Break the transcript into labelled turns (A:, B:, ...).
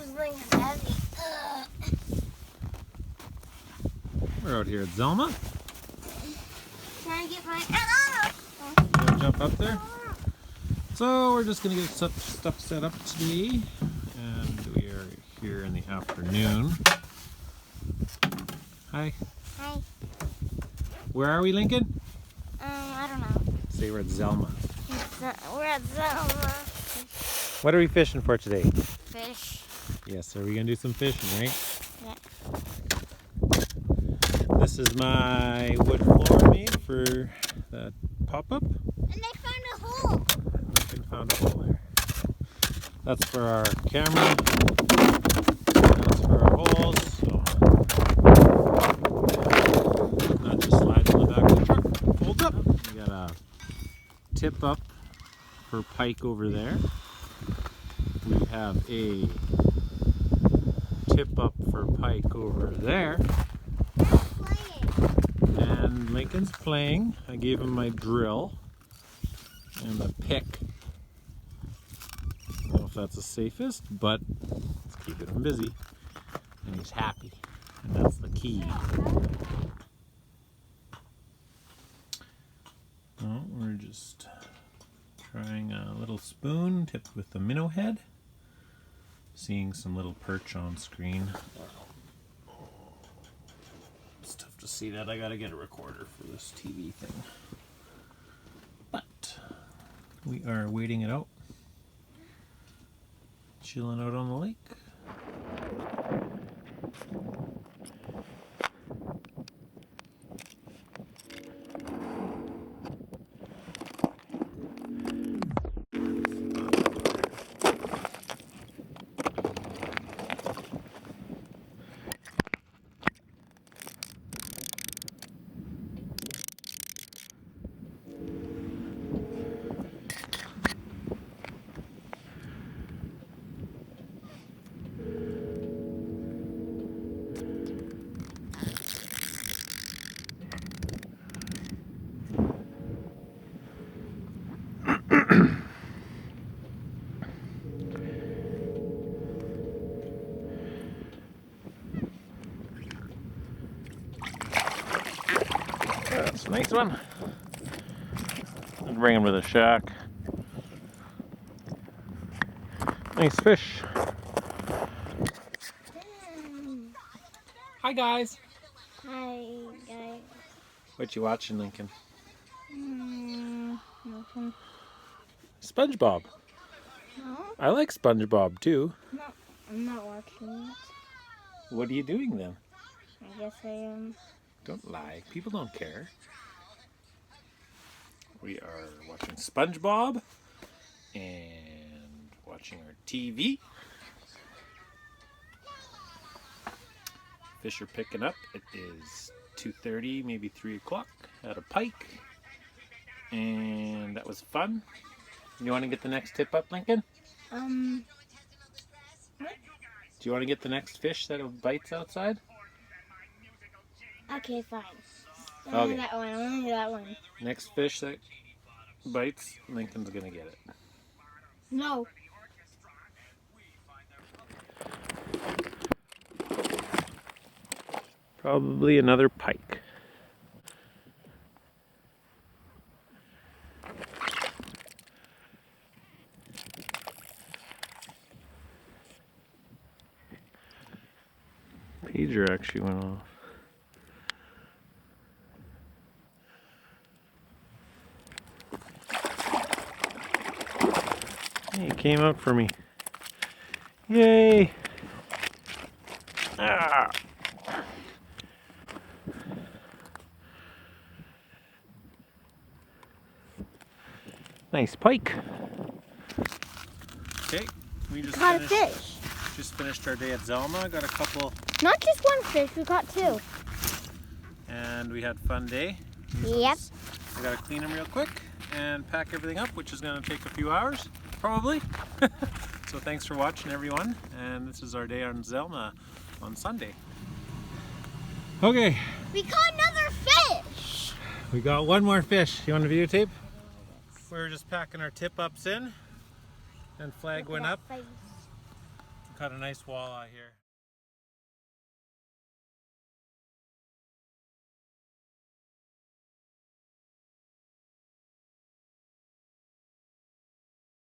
A: This thing's heavy.
B: We're out here at Zuma.
A: Trying to get my...
B: You wanna jump up there? So we're just gonna get stuff set up today, and we are here in the afternoon. Hi.
A: Hi.
B: Where are we, Lincoln?
A: I don't know.
B: Say we're at Zuma.
A: We're at Zuma.
B: What are we fishing for today?
A: Fish.
B: Yes, are we gonna do some fishing, right?
A: Yeah.
B: This is my wood floor made for the pop-up.
A: And they found a hole.
B: Lincoln found a hole there. That's for our camera. That's for our holes. So that just slides in the back of the truck. Folds up. We got a tip up for pike over there. We have a tip up for pike over there. And Lincoln's playing. I gave him my drill and a pick. I don't know if that's the safest, but it's keeping him busy. And he's happy. And that's the key. Well, we're just trying a little spoon tipped with the minnow head. Seeing some little perch on screen. It's tough to see that. I gotta get a recorder for this TV thing. But we are waiting it out. Chilling out on the lake. That's a nice one. I'll bring him to the shack. Nice fish. Hi guys.
A: Hi, guys.
B: What you watching, Lincoln?
A: Nothing.
B: SpongeBob.
A: No?
B: I like SpongeBob too.
A: No, I'm not watching it.
B: What are you doing then?
A: I guess I am.
B: Don't lie. People don't care. We are watching SpongeBob and watching our TV. Fish are picking up. It is 2:30, maybe 3 o'clock. Had a pike. And that was fun. You want to get the next tip up, Lincoln?
A: What?
B: Do you want to get the next fish that bites outside?
A: Okay, fine.
B: Okay.
A: That one. I want to do that one.
B: Next fish that bites, Lincoln's going to get it.
A: No.
B: Probably another pike. Pager actually went off. He came up for me. Yay! Ah. Nice pike. Okay, we just
A: Caught a fish.
B: Just finished our day at Zuma. Got a couple,
A: Not just one fish. We got two.
B: and we had a fun day.
A: Yep.
B: I gotta clean them real quick and pack everything up, which is gonna take a few hours, probably. So thanks for watching, everyone. And this is our day on Zuma on Sunday. Okay,
A: We caught another fish.
B: we got one more fish. You want to videotape? We were just packing our tip ups in, and flag went up. caught a nice walleye here.